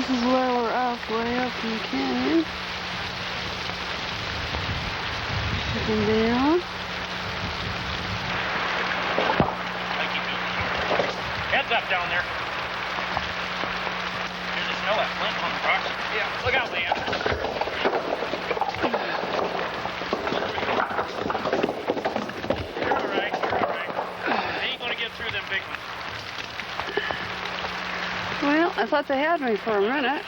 This is where we're up, way up in the canyon. Looking down. Heads up down there. There's the snow at Flint on the rocks. Yeah, look out, Leanne. You're all right, you're all right. You ain't gonna get through them big ones. Well, I thought they had me for a minute.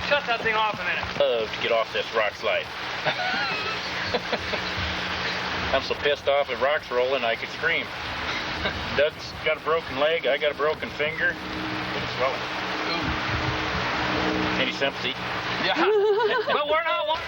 Shut that thing off a minute. To get off this rock slide. I'm so pissed off at rocks rolling I could scream. Doug's got a broken leg, I got a broken finger. It's swelling. Any sympathy? Yeah. But we're not one.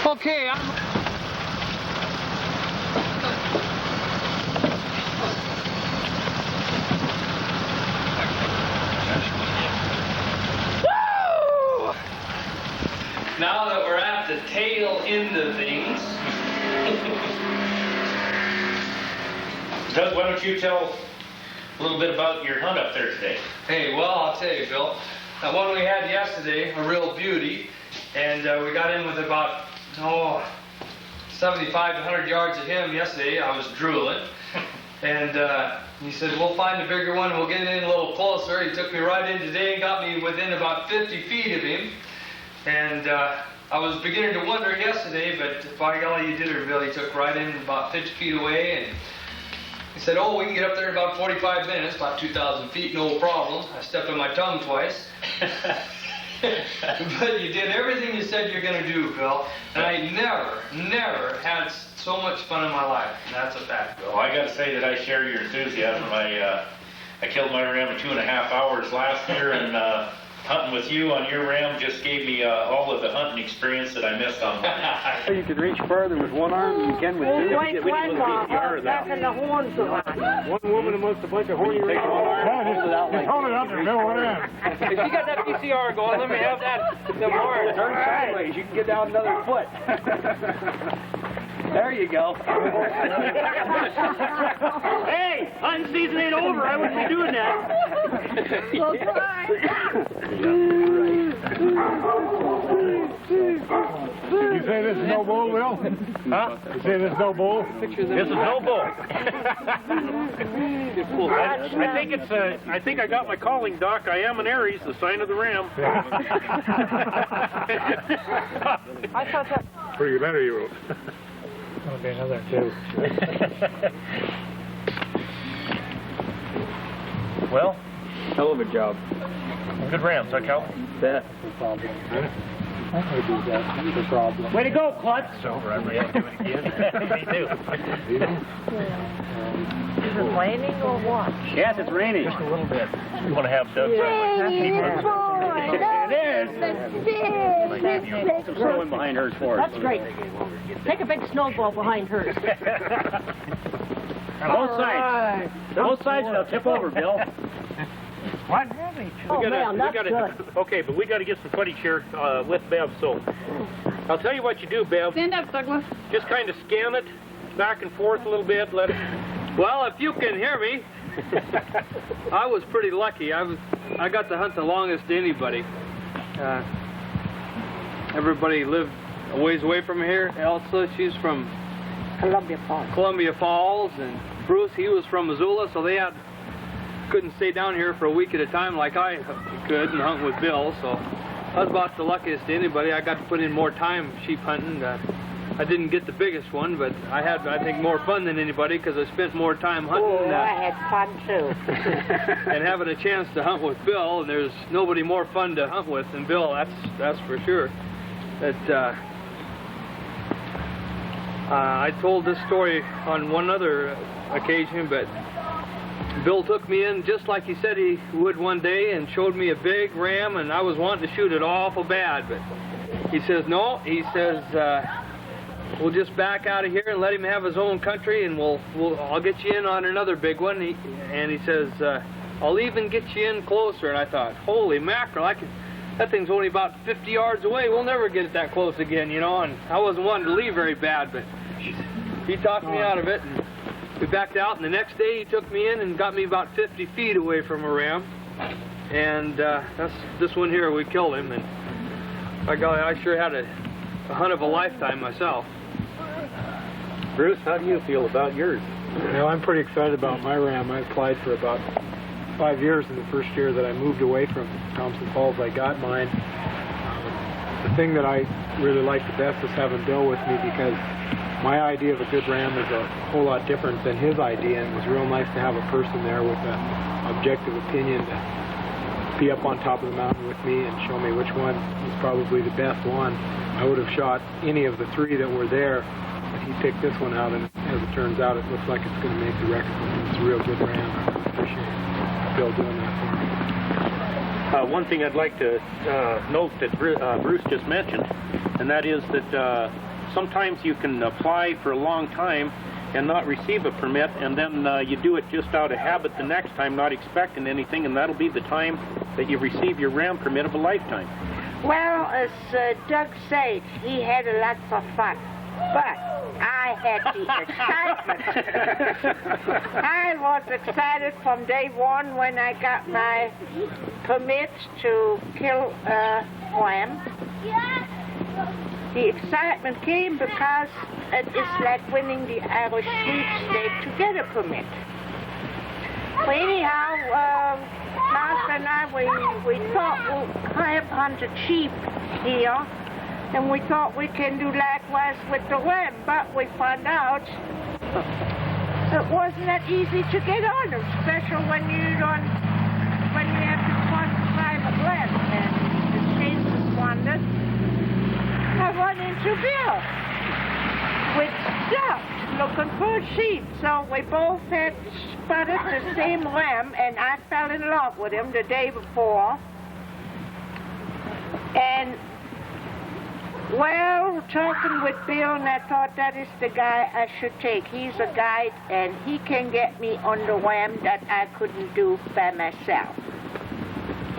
Okay, Woo! Now that we're at the tail end of things, Doug, why don't you tell a little bit about your hunt up there today? Hey, well, I'll tell you, Bill. That one we had yesterday, a real beauty, and we got in with about 75 to 100 yards of him yesterday. I was drooling. And he said, we'll find a bigger one, we'll get in a little closer. He took me right in today and got me within about 50 feet of him. And I was beginning to wonder yesterday, but by golly, you did it, Bill. He took right in about 50 feet away, and he said, oh, we can get up there in about 45 minutes, about 2,000 feet, no problem. I stepped on my tongue twice. But you did everything you said you're going to do, Bill. And I never had so much fun in my life. And that's a fact, Bill. Well, I got to say that I share your enthusiasm. I killed my ram in 2.5 hours last year, and hunting with you on your ram just gave me all of the hunting experience that I missed on mine. You can reach further with one arm than you can with two. Wait, back in the horns of One woman amongst a bunch of horny rams. Just hold it up there, Bill. What in? If you got that PCR going, let me have that. Turn sideways. You can get down another foot. There you go. Hey, hunting season ain't over. I wouldn't be doing that. We'll try. You say this is no bull, Will? Huh? You say this is no bull? This is no bull. I think I got my calling, Doc. I am an Aries, the sign of the ram. I thought that. Pretty good letter you wrote. Okay, another two. Well, Hell of a job. good rams, huh, Cal? Bet. Way to go, Klutz! It's over. I'm ready to do it again. Me too. Is it raining or what? Yes, it's raining. Just a little bit. You want to have Doug? Throw in behind hers for us. That's great. Take a big snowball behind hers. Both sides. Both sides, they'll tip over, Bill. What? Oh, man, that's good. Okay, but we got to get some footage here with Bev, so I'll tell you what you do, Bev. Stand up, Douglas. Just kind of scan it back and forth a little bit, let it... Well, if you can hear me, I was pretty lucky. I got to hunt the longest to anybody. Everybody lived a ways away from here. Elsa, she's from Columbia Falls, and Bruce, he was from Missoula, so they couldn't stay down here for a week at a time like I could and hunt with Bill. So I was about the luckiest to anybody. I got to put in more time sheep hunting. I didn't get the biggest one, but I had, I think, more fun than anybody because I spent more time hunting. Oh, I had fun too. And having a chance to hunt with Bill, and there's nobody more fun to hunt with than Bill, that's for sure. I told this story on one other occasion, but Bill took me in just like he said he would one day and showed me a big ram, and I was wanting to shoot it awful bad, but he says, no, he says, we'll just back out of here and let him have his own country, and I'll get you in on another big one. And he says, I'll even get you in closer. And I thought, holy mackerel, that thing's only about 50 yards away. We'll never get it that close again, you know. And I wasn't wanting to leave very bad, but he talked me out of it. And we backed out, and the next day he took me in and got me about 50 feet away from a ram. And that's this one here, we killed him. And by golly, I sure had a hunt of a lifetime myself. Bruce, how do you feel about yours? Well, I'm pretty excited about my ram. I applied for about 5 years in the first year that I moved away from Thompson Falls. I got mine. The thing that I really like the best is having Bill with me, because my idea of a good ram is a whole lot different than his idea, and it was real nice to have a person there with an objective opinion to be up on top of the mountain with me and show me which one was probably the best one. I would have shot any of the three that were there, but he picked this one out, and as it turns out, it looks like it's going to make the record. It's a real good ram. I appreciate Bill doing that for me. One thing I'd like to note that Bruce just mentioned, and that is that sometimes you can apply for a long time and not receive a permit, and then you do it just out of habit the next time, not expecting anything, and that'll be the time that you receive your ram permit of a lifetime. Well, as Doug said, he had a lot for fun. But I had the excitement. I was excited from day one when I got my permit to kill a ram. The excitement came because it's like winning the Irish sweepstake to get a permit. Well, anyhow, Master and I, we thought I have hunted sheep here, and we thought we can do likewise with the ram, but we found out it wasn't that easy to get on them, especially when you have to cross the private land. And the chances wandered. I run into Bill with Duck looking for sheep, so we both had spotted the same ram, and I fell in love with him the day before. And well, talking with Bill, and I thought that is the guy I should take. He's a guide, and he can get me on the ram that I couldn't do by myself.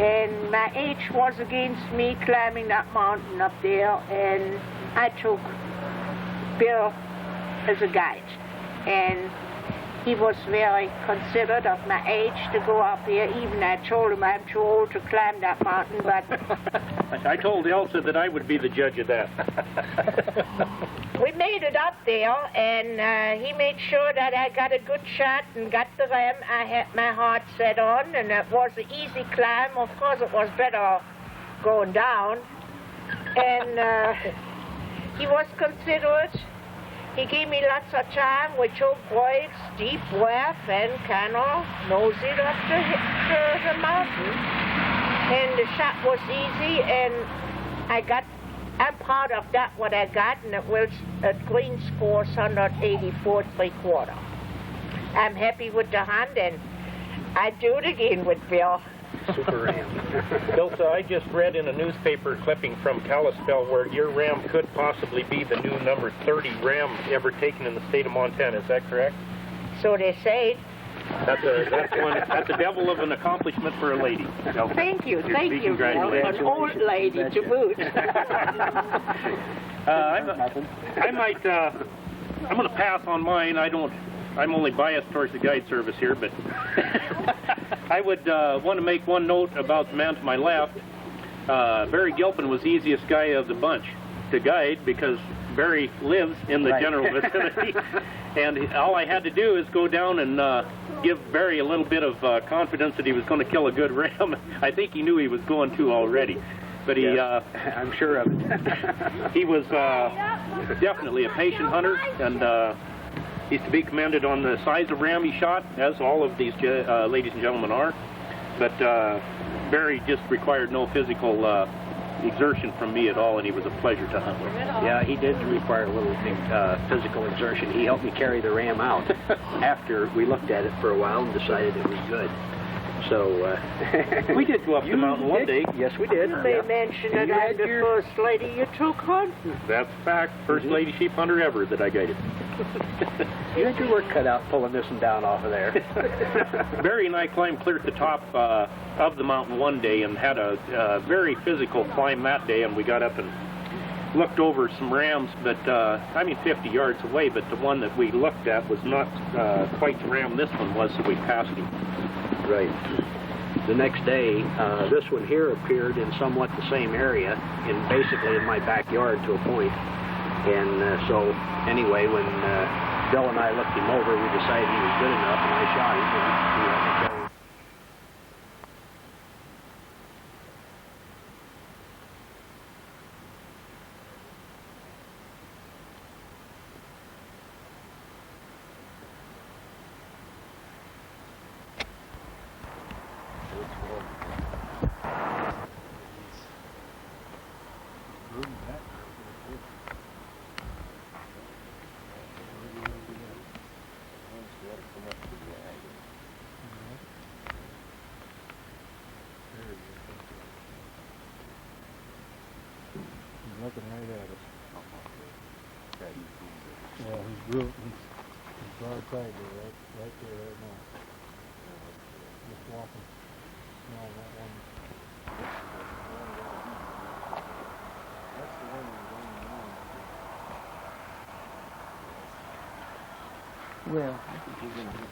And my age was against me climbing that mountain up there, and I took Bill as a guide. And he was very considerate of my age to go up here. Even I told him I'm too old to climb that mountain, but I told Elsa that I would be the judge of that. we made it up there, and he made sure that I got a good shot and got the ram I had my heart set on, and it was an easy climb. Of course, it was better going down. And he was considerate. He gave me lots of time with choke waves, deep breath, and kind of nosed up the mountain. And the shot was easy, and I'm proud of that, what I got, and it was a green score, 184 3/4. I'm happy with the hunt, and I'd do it again with Bill. Super ram. Ilsa, I just read in a newspaper clipping from Kalispell where your ram could possibly be the new number 30 ram ever taken in the state of Montana. Is that correct? So they say. That's a devil of an accomplishment for a lady. Elsa. Thank you, Bill. Congratulations. An old lady to boot. I'm going to pass on mine. I'm only biased towards the guide service here, but I would want to make one note about the man to my left. Barry Gilpin was the easiest guy of the bunch to guide because Barry lives in the general vicinity, and all I had to do is go down and give Barry a little bit of confidence that he was going to kill a good ram. I think he knew he was going to already, but he, yes, I'm sure of it. he was definitely a patient hunter, and he's to be commended on the size of ram he shot, as all of these ladies and gentlemen are. But Barry just required no physical exertion from me at all, and he was a pleasure to hunt with. Yeah, he did require a little physical exertion. He helped me carry the ram out after we looked at it for a while and decided it was good. So we did go up the mountain one day. Yes, we did. You may mention that I'm the first lady you took hunting. That's a fact. First lady sheep hunter ever that I guided. You had your work cut out pulling this one down off of there. Barry and I climbed clear at the top of the mountain one day and had a very physical climb that day, and we got up and looked over some rams, but 50 yards away, but the one that we looked at was not quite the ram this one was, so we passed him. Right. The next day, this one here appeared in somewhat the same area, basically in my backyard to a point. And so, anyway, when Bill and I looked him over, we decided he was good enough, and I shot him, and he had to go. Looking right at us. Well, he's broadside there, right there, right now. Just walking. No, that one. That's the one we're going on. Well, I think he's in here.